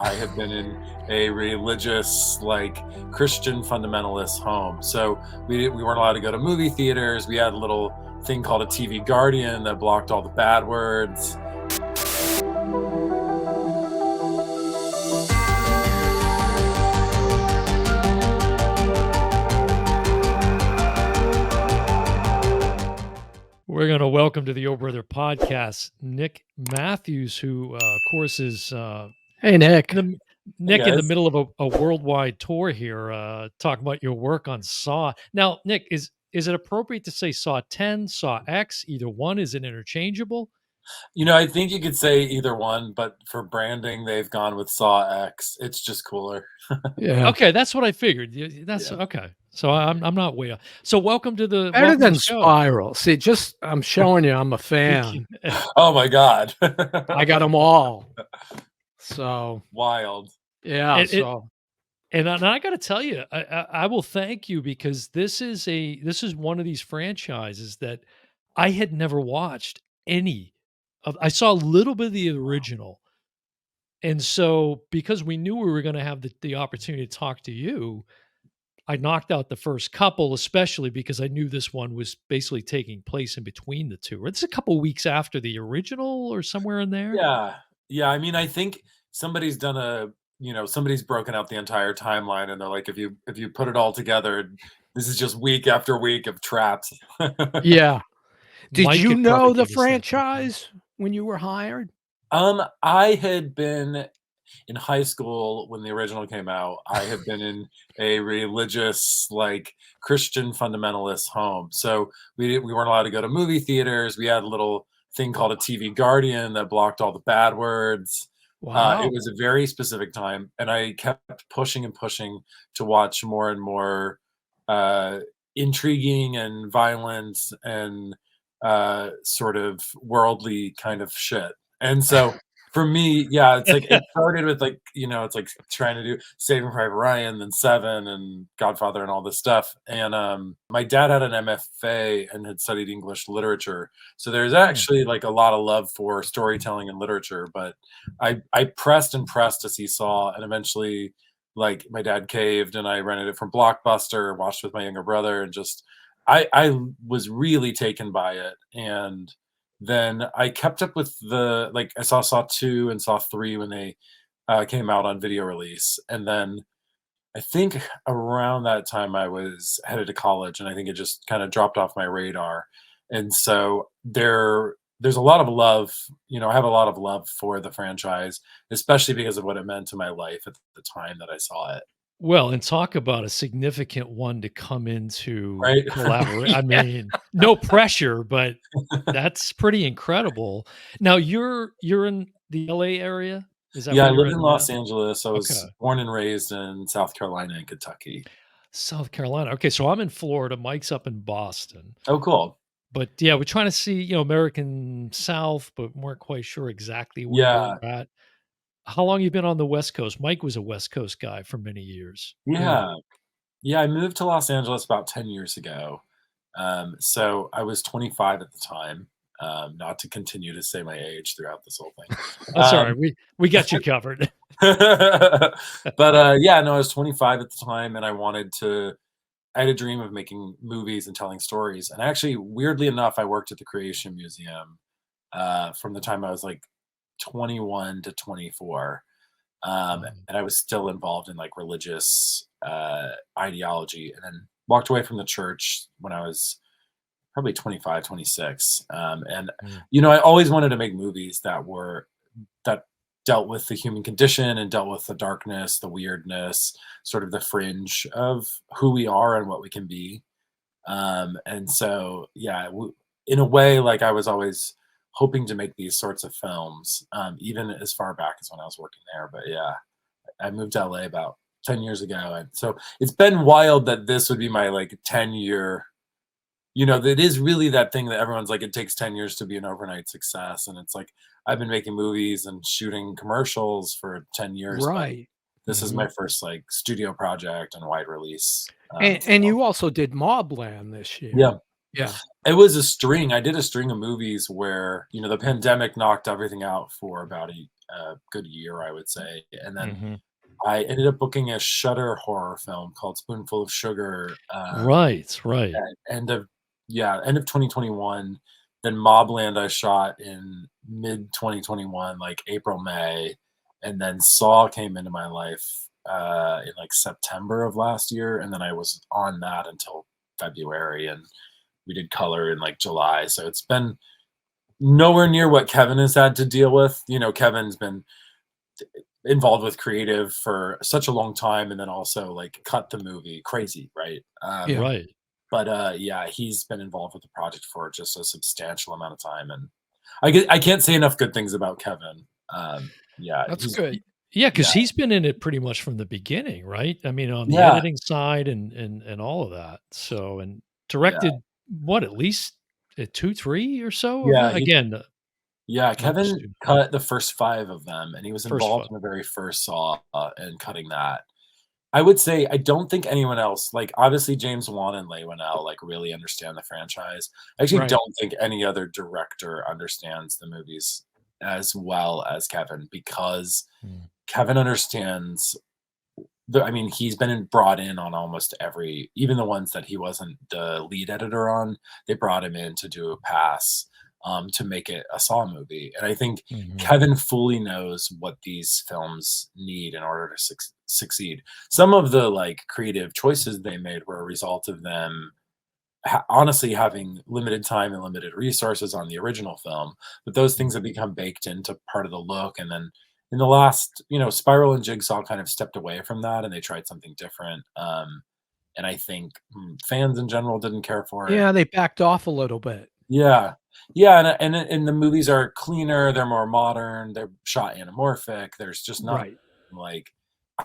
I had been in a religious, like Christian fundamentalist home. So we weren't allowed to go to movie theaters. We had a little thing called a TV guardian that blocked all the bad words. We're going to welcome to the Oh Brother podcast Nick Matthews, who, of course, is Hey, Nick. in the middle of a worldwide tour here, talking about your work on Saw. Now, Nick, is it appropriate to say Saw 10, Saw X? Either one? Is it interchangeable? I think you could say either one, but for branding, they've gone with Saw X. It's just cooler. Yeah. Okay, that's what I figured. That's Yeah. okay. So I'm not way off. So welcome to the Better welcome to than the show. Spiral. See, I'm showing you I'm a fan. Oh my God. I got them all. So Wild. yeah. And I got to tell you, I will thank you because this is one of these franchises that I had never watched any of. I saw a little bit of the original, and so because we knew we were going to have the opportunity to talk to you, I knocked out the first couple, especially because I knew this one was basically taking place in between the two. It's a couple weeks after the original, or somewhere in there. Yeah. I mean, I think somebody's done somebody's broken out the entire timeline, and they're like, if you put it all together, this is just week after week of traps. Yeah. Did Mike you could probably know the give us that background. franchise when you were hired? I had been in high school when the original came out. I had been in a religious, like Christian fundamentalist home. So we weren't allowed to go to movie theaters. We had a little thing called a TV guardian that blocked all the bad words. Wow. It was a very specific time, and I kept pushing and pushing to watch more and more intriguing and violent and sort of worldly kind of shit. And so for me, yeah, it's like it started with it's like trying to do Saving Private Ryan, then Seven and Godfather and all this stuff. And my dad had an MFA and had studied English literature. So there's actually like a lot of love for storytelling and literature. But I pressed and pressed to see Saw, and eventually like my dad caved and I rented it from Blockbuster, watched with my younger brother, and just I was really taken by it. And then I kept up with I saw 2 and saw 3 when they came out on video release. And then I think around that time I was headed to college, and I think it just kind of dropped off my radar. And so there's a lot of love, I have a lot of love for the franchise, especially because of what it meant to my life at the time that I saw it. Well, and talk about a significant one to come into Right? collaborate. I Yeah. mean, no pressure, but that's pretty incredible. Now you're in the LA area? Is that Yeah, I where you're lived at in now? Los Angeles. I was Okay. born and raised in South Carolina and Kentucky. South Carolina. Okay, so I'm in Florida. Mike's up in Boston. Oh, cool. But yeah, we're trying to see, American South, but weren't quite sure exactly where Yeah, you're at. How long you been on the West Coast? Mike was a West Coast guy for many years. Yeah. yeah. Yeah, I moved to Los Angeles about 10 years ago. So I was 25 at the time, not to continue to say my age throughout this whole thing. That's all right. We got you covered. But yeah, no, I was 25 at the time, and I had a dream of making movies and telling stories. And actually, weirdly enough, I worked at the Creation Museum from the time I was like 21 to 24. And I was still involved in like religious ideology, and then walked away from the church when I was probably 25, 26. And I always wanted to make movies that dealt with the human condition and dealt with the darkness, the weirdness, sort of the fringe of who we are and what we can be. And so, yeah, in a way, like I was always hoping to make these sorts of films, even as far back as when I was working there. But yeah, I moved to LA about 10 years ago. And so it's been wild that this would be my like 10-year, that is really that thing that everyone's like, it takes 10 years to be an overnight success. And it's like, I've been making movies and shooting commercials for 10 years. Right. This is my first like studio project and wide release. And you also did Mobland this year. Yeah. Yeah. It was a string. I did a string of movies where, the pandemic knocked everything out for about a good year, I would say. And then Mhm. I ended up booking a Shudder horror film called Spoonful of Sugar, Right, right. at end of 2021. Then Mobland I shot in mid 2021, like April, May, and then Saw came into my life in like September of last year, and then I was on that until February, and we did color in like July. So it's been nowhere near what Kevin has had to deal with. You know, Kevin's been involved with creative for such a long time, and then also like cut the movie crazy, right? Yeah. Right. But yeah, he's been involved with the project for just a substantial amount of time, and I can't say enough good things about Kevin. Yeah, That's good. Yeah, because yeah, 'cause he's been in it pretty much from the beginning, right? I mean, on the yeah, editing side and all of that. So and yeah, directed what, at least, 2, 3 or so of yeah. them? Again, Yeah, not just Kevin 2, yeah. cut the first 5 of them, and he was First involved 5. in the very first Saw, and cutting that. I would say I don't think anyone else, like, obviously James Wan and Leigh Whannell, like, really understand the franchise. I actually Right. don't think any other director understands the movies as well as Kevin, because Mm. Kevin understands I mean, he's been brought in on almost every, even the ones that he wasn't the lead editor on, they brought him in to do a pass, to make it a Saw movie, and I think Mhm. Kevin fully knows what these films need in order to succeed. Some of the, like, creative choices they made were a result of them honestly having limited time and limited resources on the original film, but those things have become baked into part of the look. And then in the last, Spiral and Jigsaw kind of stepped away from that, and they tried something different. And I think fans in general didn't care for it. Yeah, they backed off a little bit. Yeah, yeah, and the movies are cleaner, they're more modern, they're shot anamorphic. There's just not Right. like,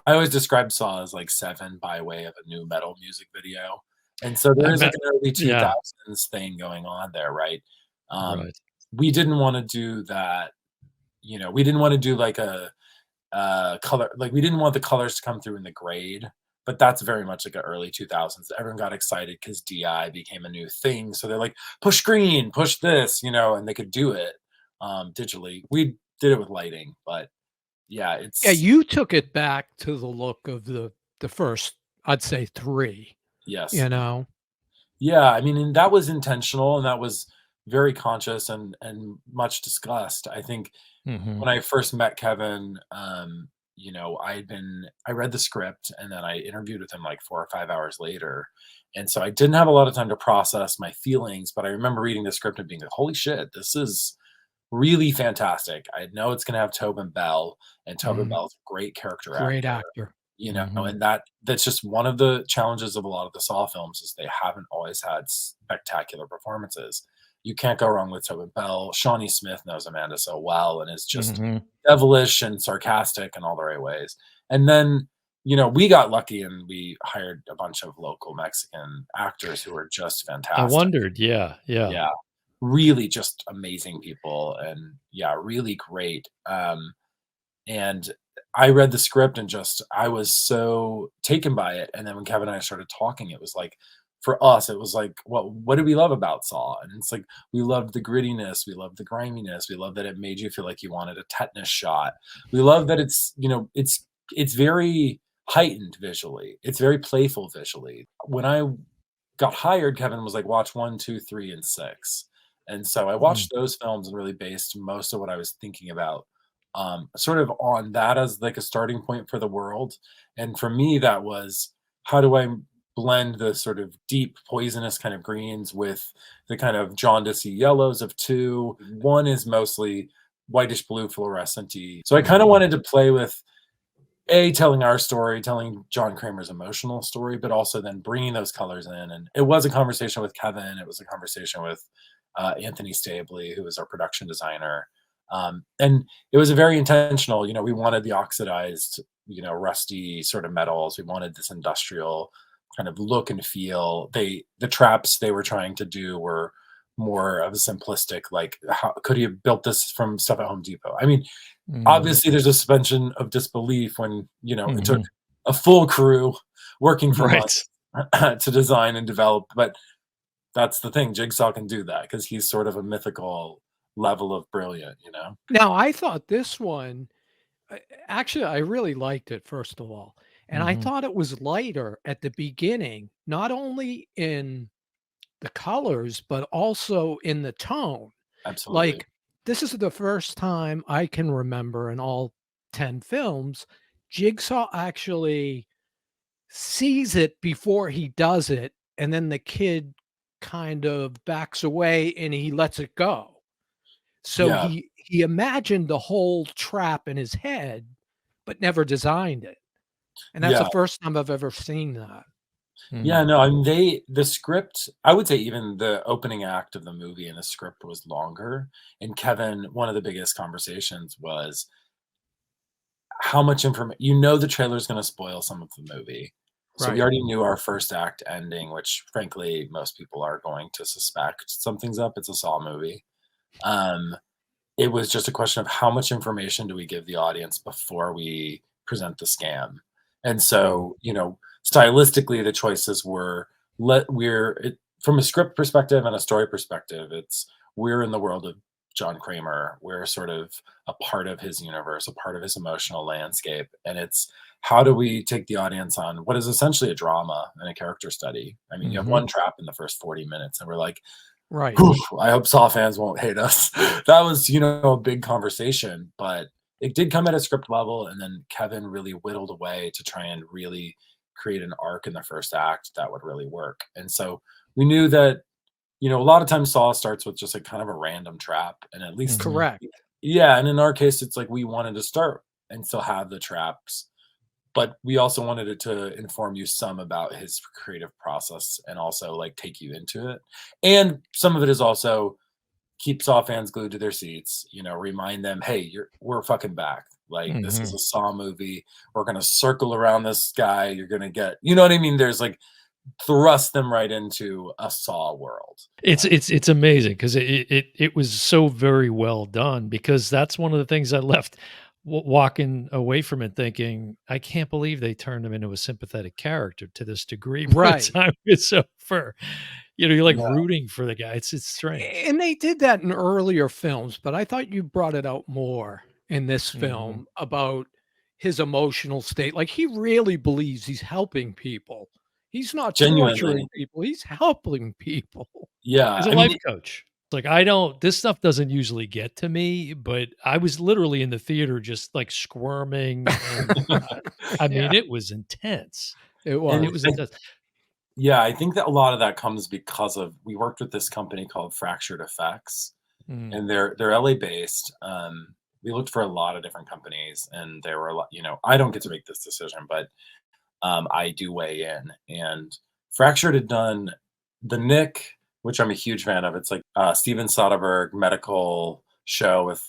I always describe Saw as like Seven by way of a new metal music video, and so there I is like bet an early yeah, 2000s thing going on there, right? Um, right. we didn't wanna do that, we didn't wanna do like a color, like, we didn't want the colors to come through in the grade, but that's very much like a early 2000s. Everyone got excited because DI became a new thing, so they're like, "Push green, push this," and they could do it, digitally. We did it with lighting, but yeah, Yeah, it's you took it back to the look of the first, I'd say 3, yes. you know? Yeah, I mean, and that was intentional, and that was very conscious and much discussed. I think Mhm. when I first met Kevin, I read the script, and then I interviewed with him like 4 or 5 hours later, and so I didn't have a lot of time to process my feelings, but I remember reading the script and being like, "Holy shit, this is really fantastic." I know it's gonna have Tobin Bell, and Tobin Mhm. Bell's a great character Great actor, actor. Mhm. and that's just one of the challenges of a lot of the Saw films is they haven't always had spectacular performances. You can't go wrong with Tobin Bell. Shawnee Smith knows Amanda so well and is just Mhm. devilish and sarcastic in all the right ways. And then, we got lucky and we hired a bunch of local Mexican actors who are just I fantastic. wondered, yeah, yeah. Yeah, really just amazing people, and yeah, really great. And I read the script and just I was so taken by it, and then when Kevin and I started talking, it was like, for us, it was like, what do we love about Saw? And it's like, we loved the grittiness, we loved the griminess, we love that it made you feel like you wanted a tetanus shot. We love that it's very heightened visually. It's very playful visually. When I got hired, Kevin was like, "Watch 1, 2, 3, and 6." And so I Mm. watched those films and really based most of what I was thinking about, sort of on that as like a starting point for the world. And for me, that was, how do I blend the sort of deep poisonous kind of greens with the kind of jaundicey yellows of 2? 1 is mostly whitish blue fluorescent-y. So I kind of Mhm. wanted to play with telling our story, telling John Kramer's emotional story, but also then bringing those colors in. And it was a conversation with Kevin. It was a conversation with Anthony Stabley, who was our production designer. And it was a very intentional. We wanted the oxidized, rusty sort of metals. We wanted this industrial kind of look and feel. The traps they were trying to do were more of a simplistic, like, how could he have built this from stuff at Home Depot? I mean, Mhm. obviously there's a suspension of disbelief when, it took Mhm. a full crew working for Right. months to design and develop, but that's the thing, Jigsaw can do that because he's sort of a mythical, level of brilliant, you know? Now, I thought this one actually, I really liked it, first of all, and I Mhm. thought it was lighter at the beginning, not only in the colors, but also in the tone. Absolutely. Like, this is the first time I can remember in all 10 films, Jigsaw actually sees it before he does it, and then the kid kind of backs away and he lets it go. So Yeah. he imagined the whole trap in his head, but never designed it, and that's the Yeah. first time I've ever seen that. Yeah, Mm. no, I mean, the script, I would say even the opening act of the movie and the script was longer, and Kevin, one of the biggest conversations was how much information, the trailer's gonna spoil some of the movie. So we Right. already knew our first act ending, which frankly, most people are going to suspect something's up, it's a Saw movie. Um, it was just a question of how much information do we give the audience before we present the scam? And Mm. so, stylistically, the choices were from a script perspective and a story perspective, we're in the world of John Kramer. We're sort of a part of his universe, a part of his emotional landscape. And it's how do we take the audience on what is essentially a drama and a character study? I mean, you have Mhm. one trap in the first 40 minutes, and we're like, Right. "Whew, I hope Saw fans won't hate us." That was, a big conversation, but it did come at a script level, and then Kevin really whittled away to try and really create an arc in the first act that would really work. And so we knew that, a lot of times Saw starts with just a kind of a random trap, and at least, Mhm. Correct. yeah, and in our case, it's like we wanted to start and still have the traps, but we also wanted it to inform you some about his creative process and also like take you into it. And some of it is also keep Saw fans glued to their seats, remind them, hey, we're fucking back. Like this is Mhm. a Saw movie. We're gonna circle around this guy. You're gonna get, you know what I mean? There's like thrust them right into a Saw world. It's amazing because it was so very well done because that's one of the things I left walking away from it thinking, "I can't believe they turned him into a sympathetic character to this degree by the Right. time it's over." You're, like, Yeah. rooting for the guy. It's strange. And they did that in earlier films, but I thought you brought it out more in this Mhm. film about his emotional state. Like, he really believes he's helping people. He's not Genuinely. torturing people, he's helping people. Yeah. As a I mean, life coach, like, I don't this stuff doesn't usually get to me, but I was literally in the theater just, like, squirming, and, I mean, Yeah, it was intense. it and It was. was intense. yeah, I think that a lot of that comes because of we worked with this company called Fractured Effects, Mm. and they're LA based. We looked for a lot of different companies, and there were a lot. I don't get to make this decision, but I do weigh in. And Fractured had done the Nick, which I'm a huge fan of. It's like Steven Soderbergh medical show with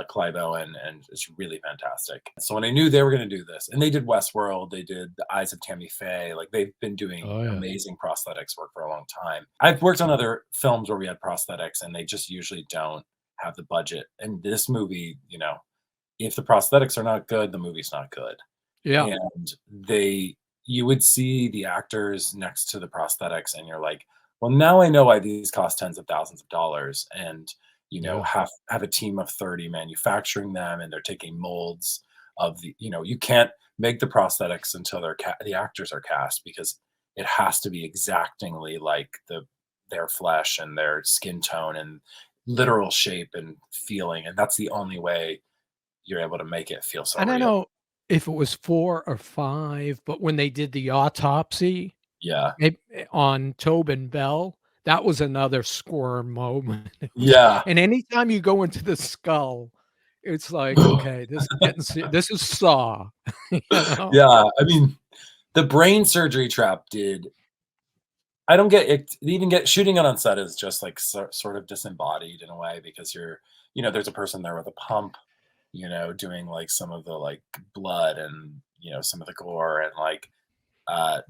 Clive Owen, and it's really fantastic. So when I knew they were going to do this, and they did Westworld, they did The Eyes of Tammy Faye, like they've been doing Oh, yeah. amazing prosthetics work for a long time. I've worked on other films where we had prosthetics, and they just usually don't have the budget. And this movie, if the prosthetics are not good, the movie's not good. Yeah. And you would see the actors next to the prosthetics, and you're like, well, now I know why these cost tens of thousands of dollars, and Yeah. have a team of 30 manufacturing them, and they're taking molds of you can't make the prosthetics until the actors are cast, because it has to be exactingly like their flesh and their skin tone and literal shape and feeling, and that's the only way you're able to make it feel so I don't real. know if it was 4 or 5, but when they did the autopsy, Yeah. on Tobin Bell, that was another squirm moment. It was Yeah. and anytime you go into the skull, it's like, "Okay, this is getting this is Saw," you know? Yeah, I mean, the brain surgery trap did I don't get it, even get shooting it on set is just, like, sort of disembodied in a way, because there's a person there with a pump, doing, like, some of the, like, blood and, some of the gore, and, like,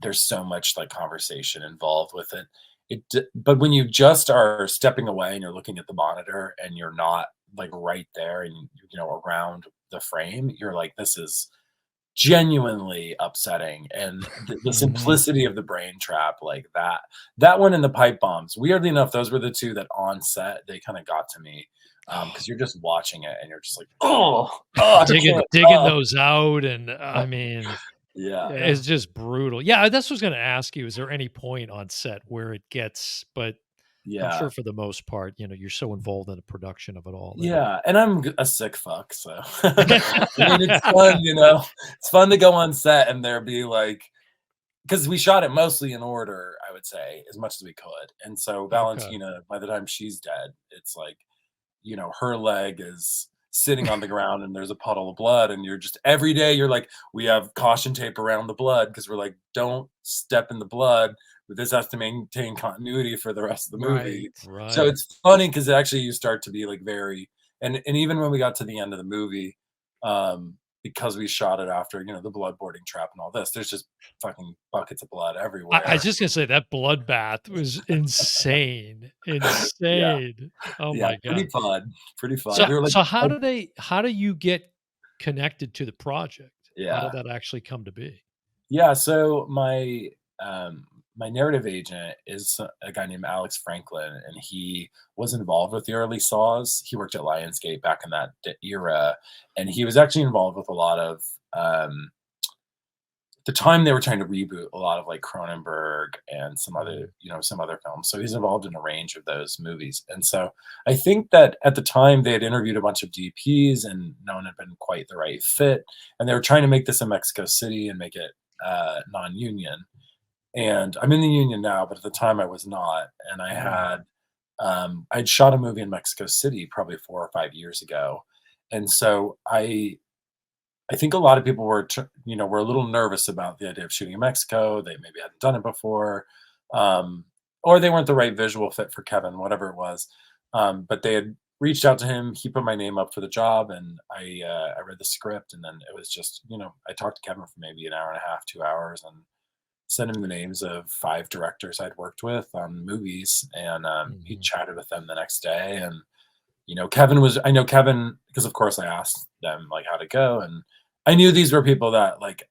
there's so much, like, conversation involved with it. But when you just are stepping away and you're looking at the monitor and you're not, like, right there and, around the frame, you're like, "This is genuinely upsetting." And the Mhm. simplicity of the brain trap, like that one and the pipe bombs, weirdly enough, those were the 2 that on set, they kinda got to me because you're just watching it and you're just like, oh, I Digging can't. digging those out, and, I mean, Yeah, it's just brutal. Yeah, that's what I was gonna ask you, is there any point on set where it gets, but I'm yeah, sure for the most part, you're so involved in the production of it all that yeah. And I'm a sick fuck, so I mean, it's fun, It's fun to go on set and there be like, because we shot it mostly in order, I would say, as much as we could. And so Okay. Valentina, by the time she's dead, it's like, her leg is sitting on the ground and there's a puddle of blood. And you're just, every day, you're like, we have caution tape around the blood because we're like, don't step in the blood. This has to maintain continuity for the rest of the movie. Right. So Right. it's funny because actually you start to be like very, and even when we got to the end of the movie, because we shot it after, the blood boarding trap and all this, there's just fucking buckets of blood I was everywhere. just gonna say that bloodbath was insane, Yeah. insane. Oh Yeah. my Pretty god. fun. Pretty fun. So We were like, so how oh, do they how do you get connected to the project? How did yeah. that actually come to be? Yeah, so my narrative agent is a guy named Alex Franklin, and he was involved with the early Saws. He worked at Lionsgate back in that era, and he was actually involved with a lot of the time they were trying to reboot a lot of like Cronenberg and Mm, some other films. So he's involved in a range of those movies. And so I think that at the time they had interviewed a bunch of DPs and no one had been quite the right fit. And they were trying to make this in Mexico City and make it non-union. And I'm in the union now, but at the time I was not. And mm, I'd shot a movie in Mexico City probably 4 or 5 years ago. And so I think a lot of people were a little nervous about the idea of shooting in Mexico. They maybe hadn't done it before, um, or they weren't the right visual fit for Kevin, whatever it was. But they had reached out to him. He put my name up for the job, and I read the script, and then it was just I talked to Kevin for maybe an hour and a half, 2 hours, and sent him the names of 5 directors I'd worked with on movies, and he mhm. chatted with them the next day, and Kevin was I know Kevin because of course I asked them like how to go, and I knew these were people that like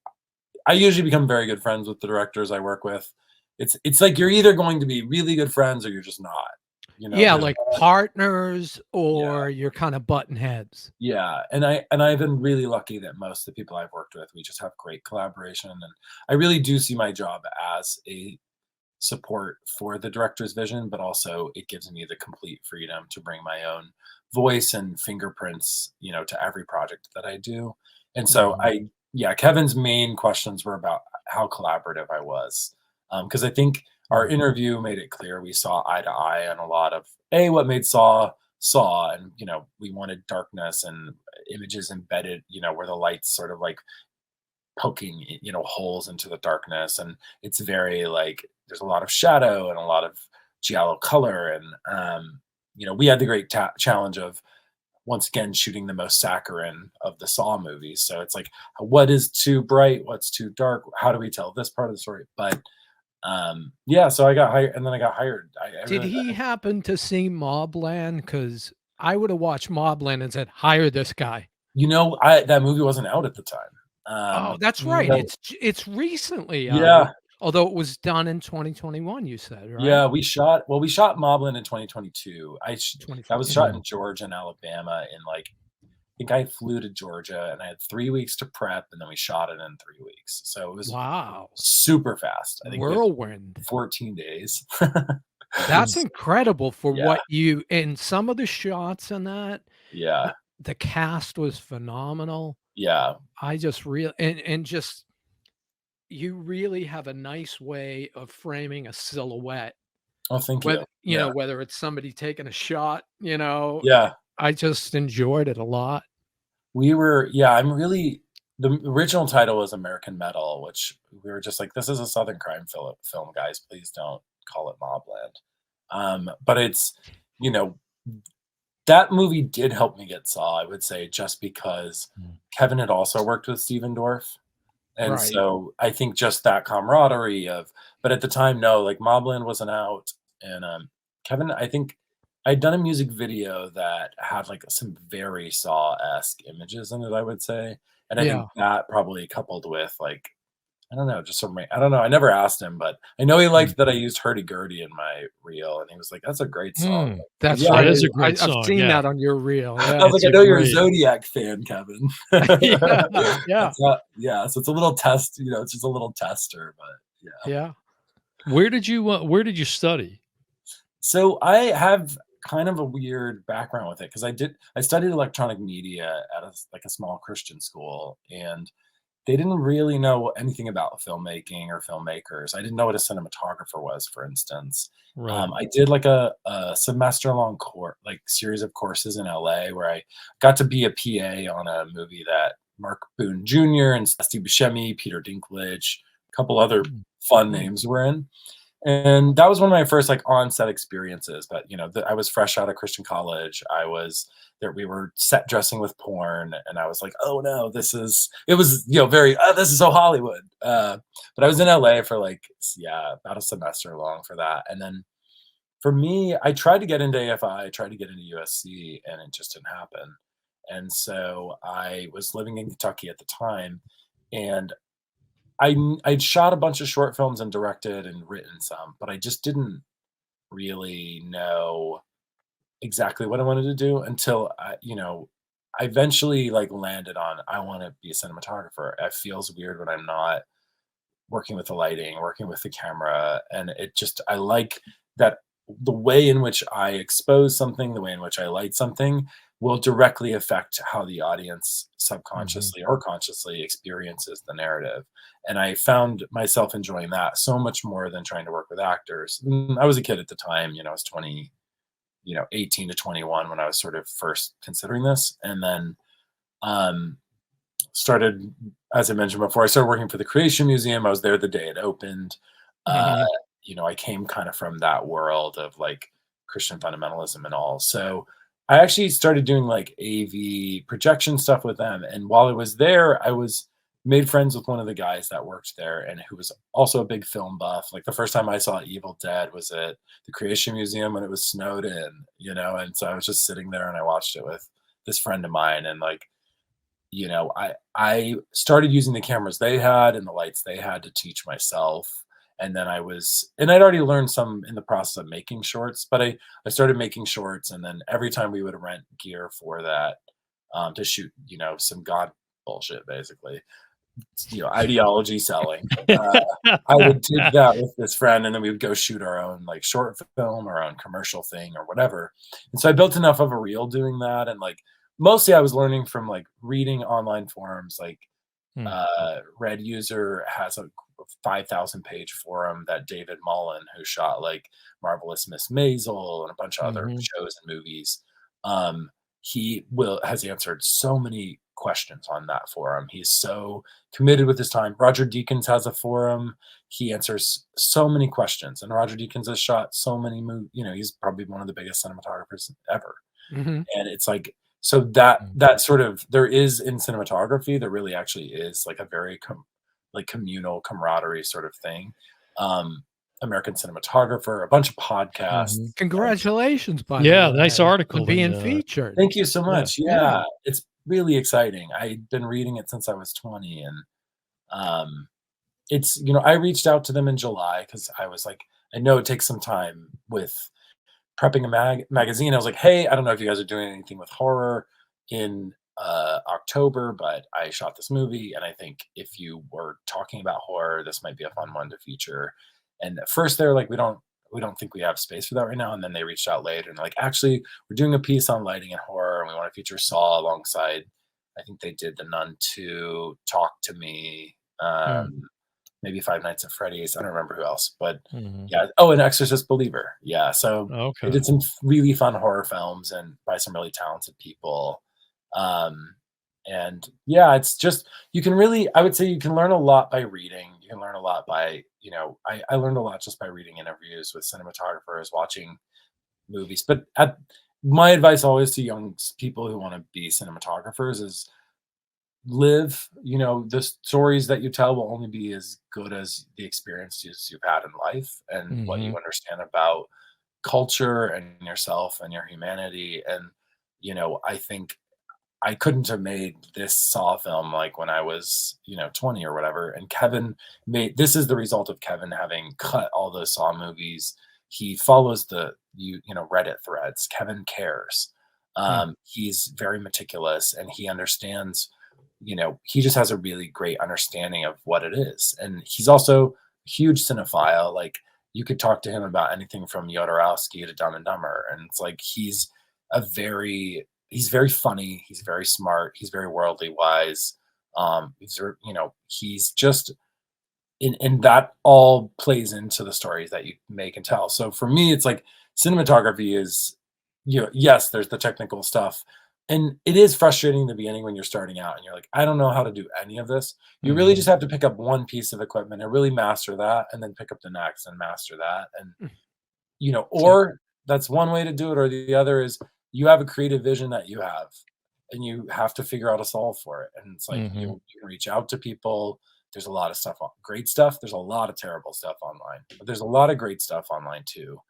I usually become very good friends with the directors I work with. It's like you're either going to be really good friends or you're just not. Yeah, There's like partners yeah, or you're kinda button heads. yeah, and I've been really lucky that most of the people I've worked with, we just have great collaboration, and I really do see my job as a support for the director's vision, but also it gives me the complete freedom to bring my own voice and fingerprints, to every project that I do. And so Mhm, yeah, Kevin's main questions were about how collaborative I was. Because I think our mm. interview made it clear we saw eye to eye on a lot of what made Saw, and we wanted darkness and images embedded, where the lights sort of like poking holes into the darkness, and it's very like there's a lot of shadow and a lot of giallo color, and we had the great challenge of once again shooting the most saccharine of the Saw movies, so it's like what is too bright, what's too dark, how do we tell this part of the story, but yeah, so I got hired, and then I got hired. I Did really he happen to see Mobland? Because I would have watched Mobland and said, "Hire this guy." I that movie wasn't out at the time. Oh, that's right. So It's recently out, yeah. although it was done in 2021, you said, right? Yeah, we shot Moblin in 2022. That 2020, was yeah. shot Mm. in Georgia and Alabama in like I think I flew to Georgia and I had 3 weeks to prep and then we shot it in 3 weeks. So it was Wow. super fast. I think we had Whirlwind. 14 days. That's incredible for Yeah, what you and some of the shots in that, yeah, the cast was phenomenal. yeah. I just real and just you really have a nice way of framing a silhouette, Oh, thank you. whether Yeah, whether it's somebody taking a shot, yeah. I just enjoyed it a lot. Yeah, the original title was American Metal, which we were just like, this is a Southern crime film, guys. Please don't call it Mobland. But you know, that movie did help me get Saw, I would say, just because Mm. Kevin had also worked with Steven Dorff. And Right. so I think just that camaraderie but at the time, no, like Mobland wasn't out. And Kevin, I think I'd done a music video that had like some very Saw-esque images in it, I would say. And I think Yeah. that probably coupled with like I don't know, just some I don't know, I never asked him, but I know he Mm. liked that I used Hurdy-Gurdy in my reel, and he was like, "That's a great song." Mm. Like, That's yeah, That right. is a great I've song, seen yeah. that on your reel. I was Yeah. like, It's "I a know you're a great Zodiac fan, Kevin." Yeah. Yeah. That's not yeah, so it's a little test, it's just a little tester, but yeah. Yeah. where did you study? So I have kind of a weird background with it because I studied electronic media at like a small Christian school, and they didn't really know anything about filmmaking or filmmakers. I didn't know what a cinematographer was, for instance. Right. I did like a semester long course, like series of courses in LA, where I got to be a PA on a movie that Mark Boone Jr. and Steve Buscemi, Peter Dinklage, a couple other Mm. fun Mm. names were in. And that was one of my first, like, on-set experiences, but, I was fresh out of Christian college. I was there we were set dressing with porn, and I was like, "Oh, no, this is" it was, very, "Oh, this is so Hollywood." But I was in LA for, like, yeah, about a semester long for that, and then for me, I tried to get into AFI, I tried to get into USC, and it just didn't happen. And so I was living in Kentucky at the time, and I'd shot a bunch of short films and directed and written some, but I just didn't really know exactly what I wanted to do until I eventually like landed on I want to be a cinematographer. It feels weird when I'm not working with the lighting, working with the camera, and I like that the way in which I expose something, the way in which I light something will directly affect how the audience Mhm. subconsciously or consciously experiences the narrative. And I found myself enjoying that so much more than trying to work with actors. I was a kid at the time, I was 20, 18 to 21 when I was sort of first considering this. And then um started, as I mentioned before, I started working for the Creation Museum. I was there the day it opened. Uh, Mhm. I came kind of from that world of like Christian fundamentalism and all. So I actually started doing like AV projection stuff with them. And while I was there, I was made friends with one of the guys that worked there and who was also a big film buff. Like the first time I saw Evil Dead was at the Creation Museum when it was snowed in, and so I was just sitting there and I watched it with this friend of mine and like I started using the cameras they had and the lights they had to teach myself. And then I'd already learned some in the process of making shorts, but I started making shorts. And then every time we would rent gear for that, to shoot, some God bullshit, basically, ideology selling. Uh, I would take that with this friend and then we would go shoot our own like short film, our own commercial thing or whatever. And so I built enough of a reel doing that. And like mostly I was learning from like reading online forums, like Mm. Red User has a 5,000 page forum that David Mullen, who shot like Marvelous Miss Maisel and a bunch of other Mhm. shows and movies, um, he will has answered so many questions on that forum. He's so committed with his time. Roger Deakins has a forum. He answers so many questions, and Roger Deakins has shot so many movies. He's probably one of the biggest cinematographers ever. Mhm. And it's like so that Mm. that sort of there is in cinematography, there really actually is like a very like communal camaraderie sort of thing. Um, American Cinematographer, a bunch of Mhm. podcasts. Congratulations, by the Yeah, nice way, on article being featured. Thank you so yeah. much. Yeah. Yeah, it's really exciting. I've been reading it since I was 20, and um, I reached out to them in July because I was like, I know it takes some time with prepping a magazine. I was like, "Hey, I don't know if you guys are doing anything with horror in October, but I shot this movie, and I think if you were talking about horror, this might be a fun one to feature." And at first, they're like, "We don't think we have space for that right now." And then they reached out later and like, "Actually, we're doing a piece on lighting and horror, and we want to feature Saw alongside." I think they did The Nun 2, Talk to Me. Mm. Maybe Five Nights at Freddy's. I don't remember who else, but Mhm. yeah. Oh, and Exorcist Believer. Yeah. So they Okay. did some really fun horror films and by some really talented people. Um, and yeah, it's just I would say you can learn a lot by reading. You can learn a lot by, I learned a lot just by reading interviews with cinematographers, watching movies. But my advice always to young people who want to be cinematographers is the stories that you tell will only be as good as the experiences you've had in life and what you Mhm. understand about culture and yourself and your humanity. And I think I couldn't have made this Saw film like when I was, 20 or whatever. And Kevin made this is the result of Kevin having cut all those Saw movies. He follows the Reddit threads. Kevin cares. Mm, He's very meticulous and he understands, he just has a really great understanding of what it is. And he's also a huge cinephile. Like you could talk to him about anything from Jodorowsky to Dumb and Dumber. And it's like he's very funny, he's very smart, he's very worldly wise. He's just and that all plays into the stories that you make and tell. So for me, it's like cinematography is, yes, there's the technical stuff. And it is frustrating in the beginning when you're starting out and you're like, I don't know how to do any of this. You really mhm. just have to pick up one piece of equipment and really master that and then pick up the next and master that. And Mm. So or that's one way to do it, or the other is you have a creative vision that you have, and you have to figure out a solve for it. And it's like Mhm. you can reach out to people. There's a lot of stuff, great stuff. There's a lot of terrible stuff online, but there's a lot of great stuff online too.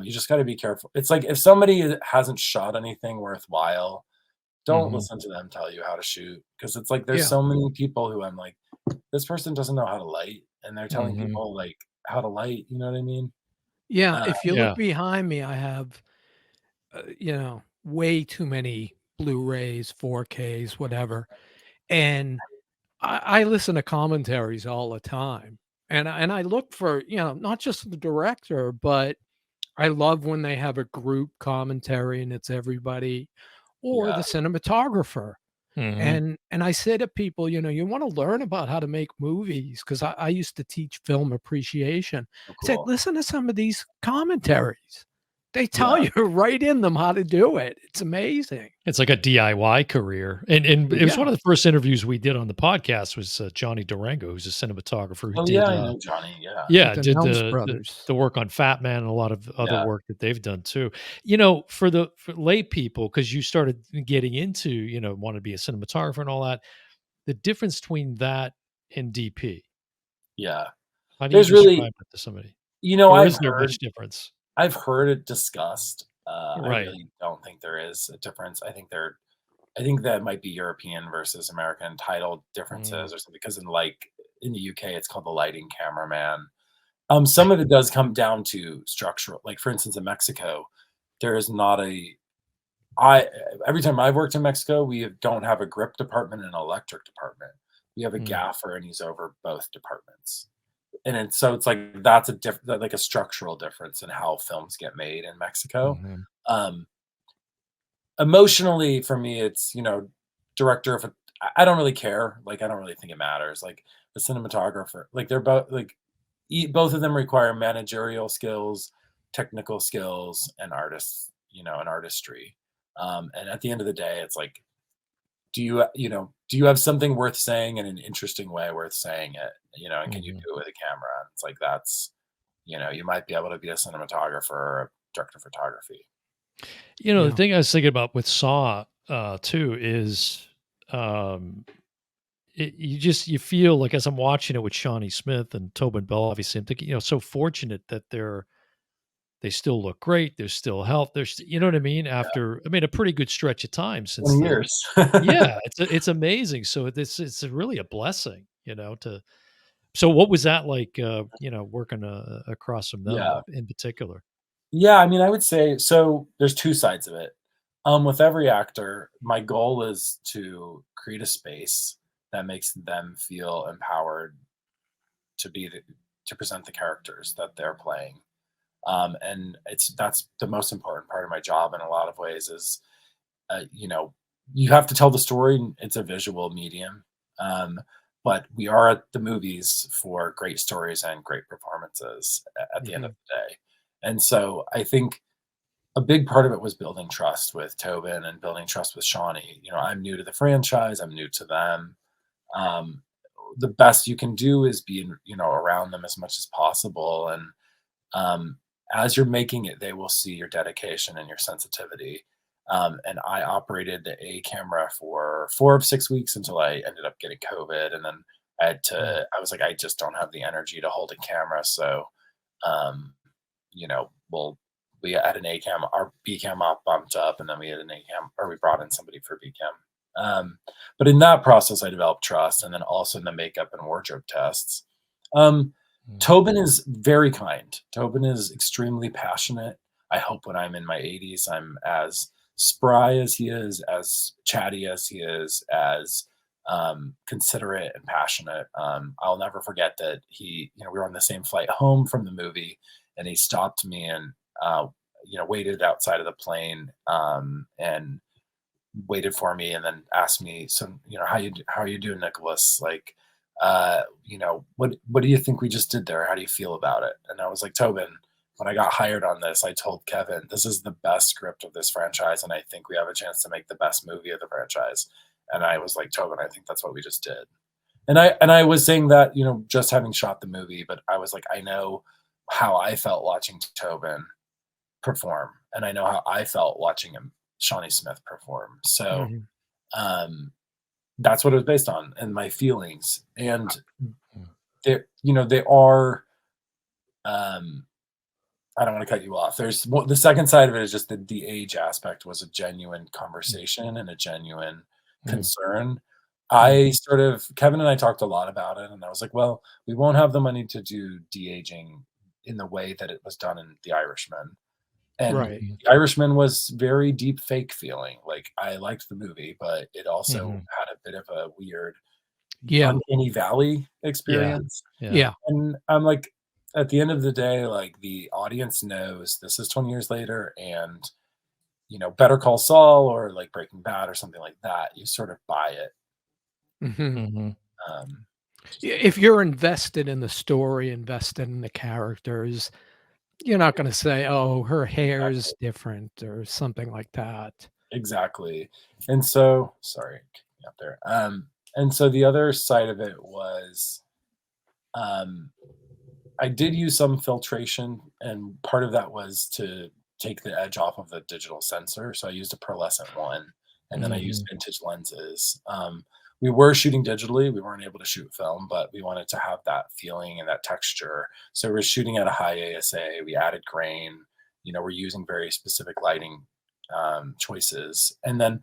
You just got to be careful. It's like if somebody hasn't shot anything worthwhile, don't Mhm. listen to them tell you how to shoot because it's like there's yeah, so many people who I'm like, this person doesn't know how to light, and they're telling Mhm. people like how to light. You know what I mean? yeah. Uh, If you look Yeah. behind me, I have way too many Blu-rays, 4Ks, whatever, and I listen to commentaries all the time, and I look for not just the director, but I love when they have a group commentary and it's everybody, or yeah. the cinematographer. Mhm. And I say to people, you want to learn about how to make movies because I used to teach film appreciation. Oh, I said, cool. listen to some of these commentaries. They tell Yeah. you right in them how to do it. It's amazing. It's like a DIY career, and it was Yeah. one of the first interviews we did on the podcast was, Johnny Durango, who's a cinematographer who Oh, yeah, did, I know Johnny, yeah. With yeah, the did Nelms the brothers. the work on Fat Man and a lot of other Yeah, work that they've done too. For lay people, because you started getting into, wanting to be a cinematographer and all that, the difference between that and DP, yeah. how do you There's really describe it to somebody? Or is there much difference? I've heard it discussed. I Right. really don't think there is a difference. I think that might be European versus American title Mm, differences or something, because in the UK, it's called the lighting cameraman. Some of it does come down to structural, like, for instance, in Mexico, there is not a I every time I've worked in Mexico, don't have a grip department and an electric department. We have a mm, gaffer, and he's over both departments. So it's like that's like a structural difference in how films get made in Mexico. mhm, Um, Emotionally, for me, it's, director of I don't really care, like, I don't really think it matters, like, the cinematographer, like, they're both like, both of them require managerial skills, technical skills, and and artistry. And at the end of the day, it's like, do you have something worth saying in an interesting way worth saying it, and can you mhm. do it with a camera? It's like you might be able to be a cinematographer or a director of photography. The Yeah. thing I was thinking about with Saw, too, is, um, you feel like as I'm watching it with Shawnee Smith and Tobin Bell, obviously, I'm thinking, so fortunate that they still look great. There's still health. You know what I mean? Yeah, After, I mean, a pretty good stretch of time since 20 the, years. yeah, it's amazing. So it's really a blessing, to, so what was that like, working, across from them Yeah. in particular? Yeah, I mean, I would say so there's 2 sides of it. With every actor, my goal is to create a space that makes them feel empowered to be the to present the characters that they're playing. And that's the most important part of my job in a lot of ways is, uh, you know, you have to tell the story. It's a visual medium. Um, but we are at the movies for great stories and great performances at the end of Mhm. the day. And so I think a big part of it was building trust with Tobin and building trust with Shawnee. I'm new to the franchise. I'm new to them. Um, the best you can do is be, around them as much as possible. And um, as you're making it, they will see your dedication and your sensitivity. And I operated a camera for 4 of 6 weeks until I ended up getting COVID. And then Mm. I was like, I just don't have the energy to hold a camera. So, um, we had an A cam, our B cam op bumped up, and then we had an A cam, or we brought in somebody for B cam. Um, but in that process, I developed trust, and then also in the makeup and wardrobe tests. Um, Mm. Tobin is very kind. Tobin is extremely passionate. I hope when I'm in my 80s, I'm as spry as he is, as chatty as he is, as considerate and passionate. I'll never forget that we were on the same flight home from the movie, and he stopped me and waited outside of the plane and waited for me, and then asked me, "So, how are you doing, Nicholas? Like, what do you think we just did there? How do you feel about it?" And I was like, "Tobin, when I got hired on this, I told Kevin, this is the best script of this franchise, and I think we have a chance to make the best movie of the franchise." And I was like, "Tobin, I think that's what we just did." And I was saying that, just having shot the movie, but I was like, I know how I felt watching Tobin perform, and I know how I felt watching Shawnee Smith perform. So, Mhm. um, that's what it was based on, and my feelings. And Mm. they are, um, I don't want to cut you off. The second side of it is just that the age aspect was a genuine Mm. conversation and a genuine Mm. concern. Mm. Kevin and I talked a lot about it, and I was like, well, we won't have the money to do de-aging in the way that it was done in The Irishman. And Right. Mhm. The Irishman was very deep fake feeling. Like, I liked the movie, but it also Mhm. had a bit of a weird Yeah. uncanny valley Yeah. experience. Yeah. Yeah. And I'm like, at the end of the day, like, the audience knows this is 20 years later, and, Better Call Saul or, like, Breaking Bad or something like that, you sort of buy it. Mhm. Mhm. Um, If you're invested in the story, invested in the characters, you're not gonna say, "Oh, her hair's exactly, different," or something like that. exactly. And so sorry, kicked me out there. And so the other side of it was, um I did use some filtration, and part of that was to take the edge off of the digital sensor. So I used a pearlescent one, and then I used Mhm. vintage lenses. We were shooting digitally. We weren't able to shoot film, but we wanted to have that feeling and that texture. So we're shooting at a high ASA. We added grain. We're using very specific lighting choices. And then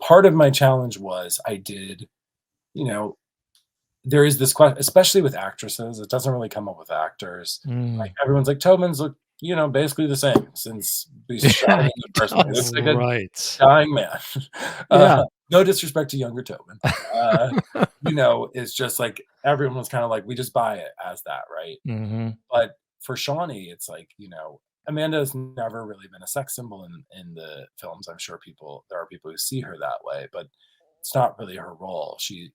part of my challenge was I did, you know, there is this question, especially with actresses, it doesn't really come up with actors. Like, Mm. everyone's like, "Tobin's look, basically the same since we shot him Yeah, in he the first one. He looks does. like a Right. dying man." Uh, Yeah. no disrespect to younger Tobin. Uh, it's just like everyone was kinda like, we just buy it as that, right? Mhm. But for Shawnee, it's like, Amanda's never really been a sex symbol in the films. I'm sure there are people who see her that way, but it's not really her role. She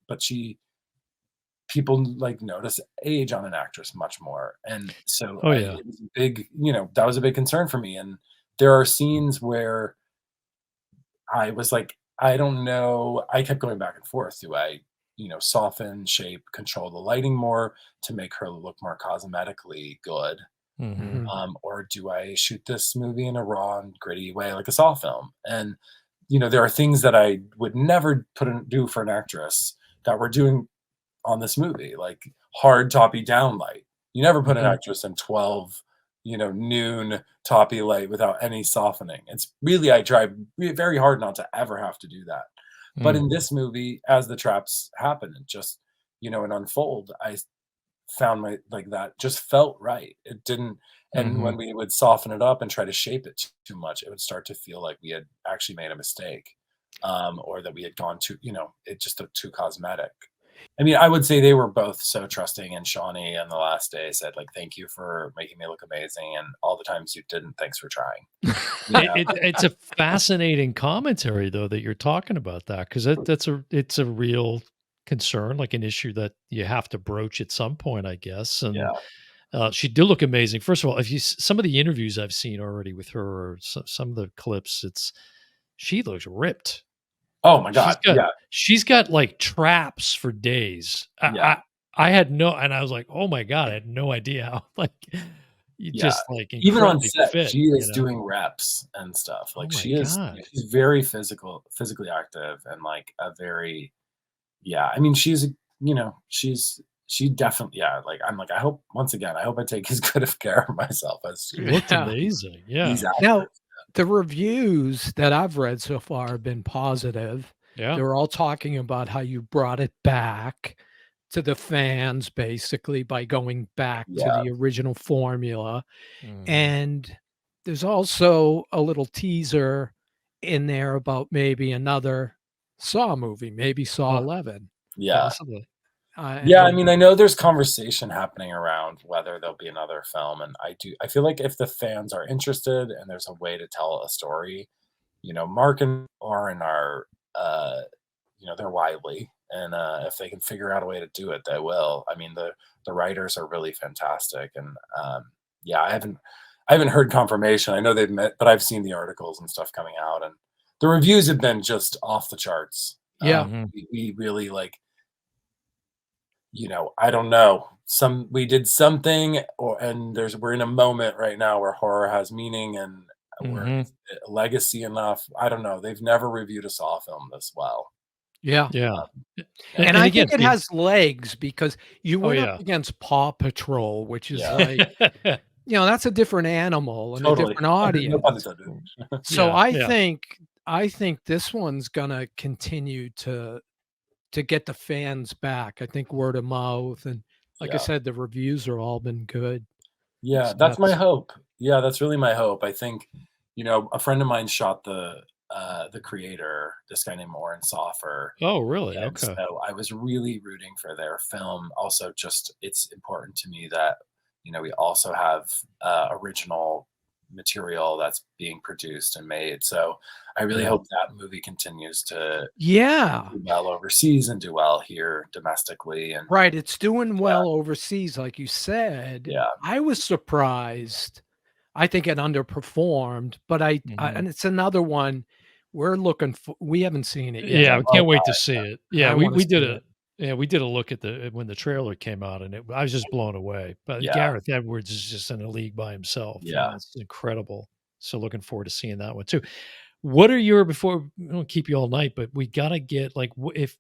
people like notice age on an actress much more. And so Oh, I yeah. it was a big, that was a big concern for me. And there are scenes where I was like, I don't know. I kept going back and forth. Do I, soften, shape, control the lighting more to make her look more cosmetically good? Mhm. Mhm. Or do I shoot this movie in a raw and gritty way like a Saw film? And there are things that I would never do for an actress that we're doing on this movie, like hard toppy down light. You never put an Mhm. actress in 12, noon toppy light without any softening. It's really, I try very hard not to ever have to do that. But Mm. in this movie, as the traps happen and just, and unfold, I found like that just felt right. It didn't, and when Mhm. we would soften it up and try to shape it too much, it would start to feel like we had actually made a mistake, or that we had gone too, it just looked too cosmetic. I mean, I would say they were both so trusting, and Shawnee on the last day said, like, "Thank you for making me look amazing, and all the times you didn't, thanks for trying." You know? It's a fascinating commentary though that you're talking about that, 'cause it's a real concern, like an issue that you have to broach at some point, I guess, and, Yeah. she did look amazing. First of all, if some of the interviews I've seen already with her or some of the clips, she looks ripped. Oh my She's god. got Yeah, she's got, like, traps for days. yeah, I had no and I was like, "Oh my god," I had no idea how, like, you yeah. just, like, Even on incredibly set, fit, she you is know? doing reps and stuff. Oh Like, my she is god. she's very physically active, and, like, a very, yeah, I mean, she definitely, yeah, like, I'm like, I hope, once again, I hope I take as good of care of myself as She looked Yeah. amazing, these yeah. Now, actors. the reviews that I've read so far have been positive. Yeah. They were all talking about how you brought it back to the fans basically by going back to Yeah, the original formula, Mhm. and there's also a little teaser in there about maybe another Saw movie, maybe Saw Huh, 11, yeah. possibly. Yeah, I and mean, I know there's conversation happening around whether there'll be another film, and I feel like if the fans are interested and there's a way to tell a story, Mark and Lauren are, uh, they're wily, and, if they can figure out a way to do it, they will. I mean, the writers are really fantastic, and, yeah, I haven't heard confirmation. I know they've met, but I've seen the articles and stuff coming out, and the reviews have been just off the charts. yeah, Mhm. We really, like, I don't know. We did something, and we're in a moment right now where horror has meaning, and where Mhm. it's a legacy enough. I don't know. They've never reviewed a Saw film this well. yeah. Yeah. Yeah, And And I again, think it see. has legs because you Oh, went up yeah. against Paw Patrol, which is yeah, like, that's a different animal and a totally. different No pun audience. intended. So Yeah, I yeah. think I think this one's gonna continue to get the fans back. I think word of mouth and like I Yeah. said, the reviews are all been good. Yeah, So that's my that's hope. Yeah, that's really my hope. I think, a friend of mine shot the creator, this guy named Oren Soffer, Oh, really? and Okay. so I was really rooting for their film. Also, just it's important to me that, we also have, original material that's being produced and made. So I really Yeah. hope that movie continues to yeah. do well overseas and do well here domestically. And Right, it's doing yeah, well overseas, like you said. yeah. I was surprised. I think it underperformed, but Mhm. and it's another one we're looking for we haven't seen it yet, Yeah, I Oh can't wait to see it. and Yeah, I we wanna we did see a it. yeah, we did a look at when the trailer came out, and I was just blown away. But Yeah, Gareth Edwards is just in a league by himself. yeah. It's incredible. So looking forward to seeing that one too. What are your before we don't keep you all night, but we gotta get like if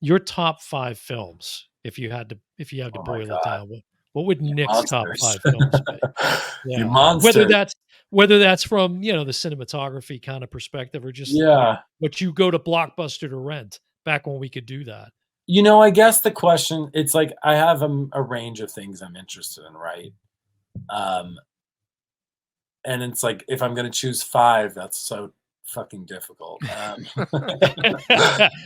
your top 5 films, if you had to Oh my boil it god. down, what would You Nick's top monsters. 5 films be? You Yeah. Whether monsters. that's whether that's from, the cinematography kind of perspective or just like Yeah. what you go to Blockbuster to rent back when we could do that. I guess the question, it's like I have a range of things I'm interested in, right? Um, and it's like if I'm gonna choose 5, that's so fucking difficult.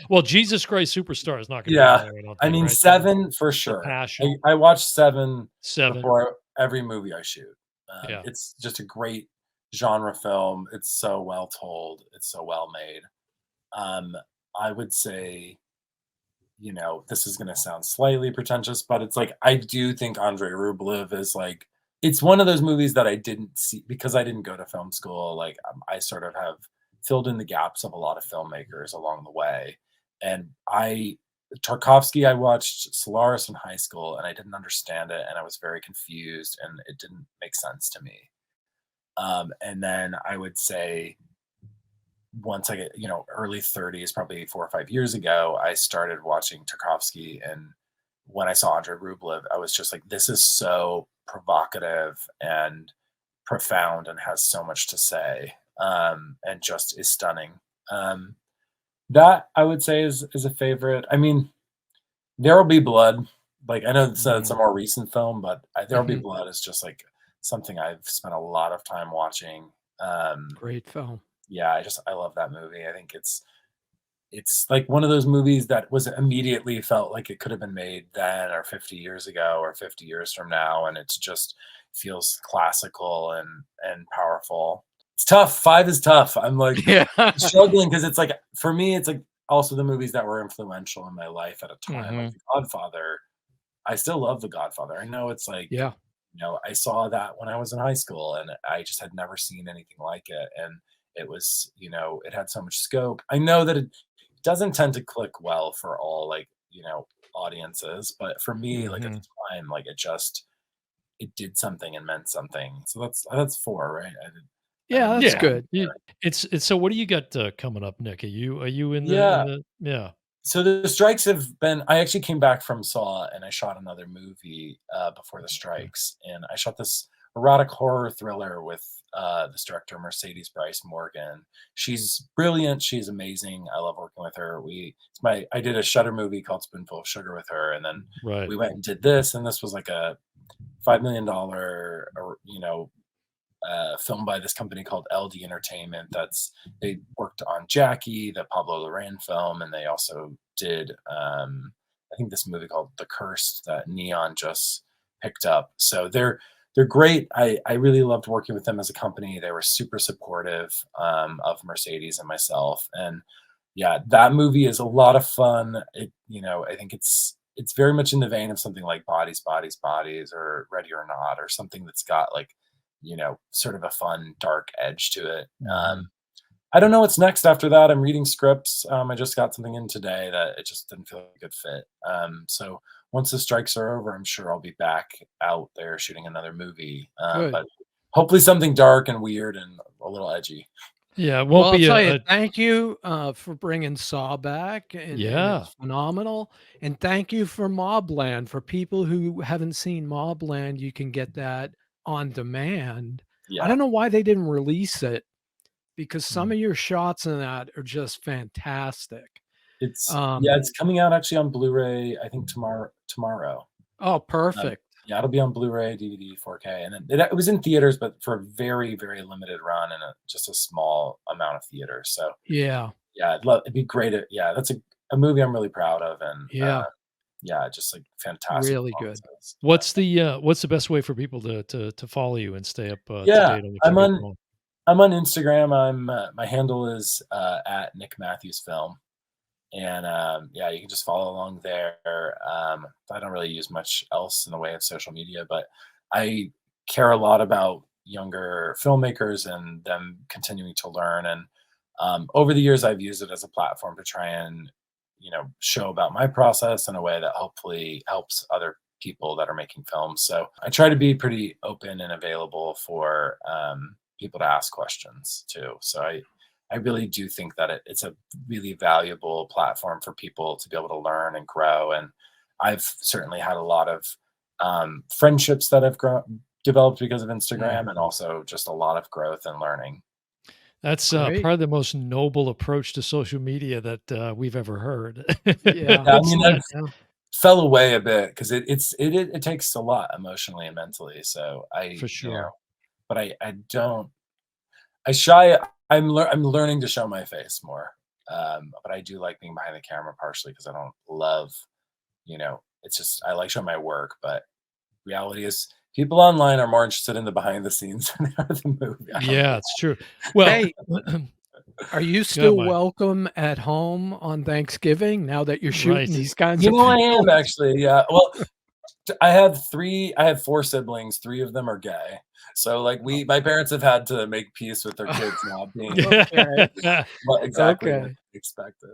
Well, Jesus Christ Superstar is not gonna be on Yeah. there, I don't I think, mean, right? 7 for The sure. I Passion, I watch 7 7. before every movie I shoot. Yeah. It's just a great genre film. It's so well told. It's so well made. Um, I would say, this is gonna sound slightly pretentious, but it's like I do think Andrei Rublev is like it's one of those movies that I didn't see because I didn't go to film school. Like I sort of have filled in the gaps of a lot of filmmakers along the way. And Tarkovsky, I watched Solaris in high school and I didn't understand it and I was very confused and it didn't make sense to me. And then I would say once I get, early 30s, probably 4 or 5 years ago, I started watching Tarkovsky. And when I saw Andrei Rublev, I was just like, this is so provocative and profound and has so much to say, and just is stunning. Um, that I would say is a favorite. I mean, There Will Be Blood. Like I know it's a Mhm. more recent film, but There Will Be Mhm. Blood is just like something I've spent a lot of time watching. Great film. Yeah, I love that movie. I think it's like one of those movies that was immediately felt like it could have been made then or 50 years ago or 50 years from now, and it's just feels classical and powerful. It's tough. 5 is tough. I'm like Yeah. struggling because it's like for me, it's like also the movies that were influential in my life at a time, like Mhm. The Godfather. I still love The Godfather. I know it's like, Yeah. I saw that when I was in high school and I just had never seen anything like it. And it was, it had so much scope. I know that it doesn't tend to click well for all like, audiences, but for me, like at the Mhm. time, like it did something and meant something. So that's 4, right? I Yeah, didn't that's miss Yeah. anything good. there. It's so what do you got, coming up, Nick? Are you in Yeah. the yeah. So the strikes have been I actually came back from Saw and I shot another movie before the Okay. strikes. And I shot this erotic horror thriller with this director, Mercedes Bryce Morgan. She's brilliant. She's amazing. I love working with her. I did a Shutter movie called Spoonful of Sugar with her, and then Right. we went and did this, and this was like a $5 million, film by this company called LD Entertainment. They worked on Jackie, the Pablo Larraín film, and they also did I think this movie called The Cursed that Neon just picked up. So they're great. I really loved working with them as a company. They were super supportive of Mercedes and myself, and yeah, that movie is a lot of fun. I think it's very much in the vein of something like Bodies, Bodies, Bodies, or Ready or Not, or something that's got like, sort of a fun, dark edge to it. Mhm. I don't know what's next after that. I'm reading scripts. I just got something in today that it just didn't feel like a good fit. So once the strikes are over, I'm sure I'll be back out there shooting another movie. Good. But hopefully something dark and weird and a little edgy. Yeah, it Well, won't I'll be tell you, a thank you, for bringing Saw back, and yeah. it's phenomenal, and thank you for Mobland. For people who haven't seen Mobland, you can get that on demand. I Yeah. don't know why they didn't release it, because some Mm. of your shots in that are just fantastic. Yeah, Um, it's coming out actually on Blu-ray, I think tomorrow. oh, Um, perfect. yeah, it'll be on Blu-ray, DVD, 4K, and it was in theaters, but for a very, very limited run and just a small amount of theaters. So Yeah, yeah, it'd be great. Yeah, that's a movie I'm really proud of, and yeah, yeah, just like fantastic really good. performances. Yeah, What's the best way for people to follow you and stay up, to yeah. date on what you got going? I'm on Instagram. My handle is at Nick Matthews Film. And yeah, you can just follow along there. I don't really use much else in the way of social media, but I care a lot about younger filmmakers and them continuing to learn. And over the years, I've used it as a platform to try and show about my process in a way that hopefully helps other people that are making films. So I try to be pretty open and available for people to ask questions too. So I really do think that it's a really valuable platform for people to be able to learn and grow. And I've certainly had a lot of friendships that have developed because of Mm, Instagram, and also just a lot of growth and learning. That's, great. probably the most noble approach to social media that, we've ever heard. Yeah, Yeah, I It's mean, not I've yeah, fell away a bit because it takes a lot emotionally and mentally. So for sure. but I don't I shy. I'm learning to show my face more. But I do like being behind the camera partially because I don't love, it's just I like showing my work, but reality is people online are more interested in the behind the scenes than they are the movie. I don't know. Yeah, it's true. Well hey, are you go ahead, still Mike. welcome at home on Thanksgiving now that you're shooting Right. these kinds of I am films? actually, yeah. Well, I have 4 siblings, 3 of them are gay. So, like, my parents have had to make peace with their kids not being Okay, what exactly what okay. they expected.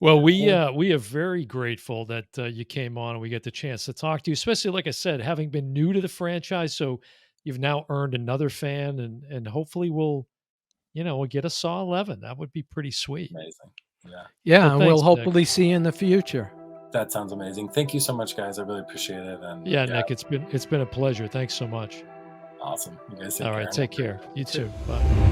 Well, Well, we are very grateful that, you came on and we get the chance to talk to you, especially, like I said, having been new to the franchise, so you've now earned another fan and hopefully we'll get a Saw 11. That would be pretty sweet. Amazing. Yeah. So yeah, and we'll thanks, Nick. hopefully see you in the future. That sounds amazing. Thank you so much, guys. I really appreciate it, and Yeah, yeah, Nick, it's been a pleasure. Thanks so much. awesome. You guys take All care right, and have take a great care. day. You Too. too. Bye.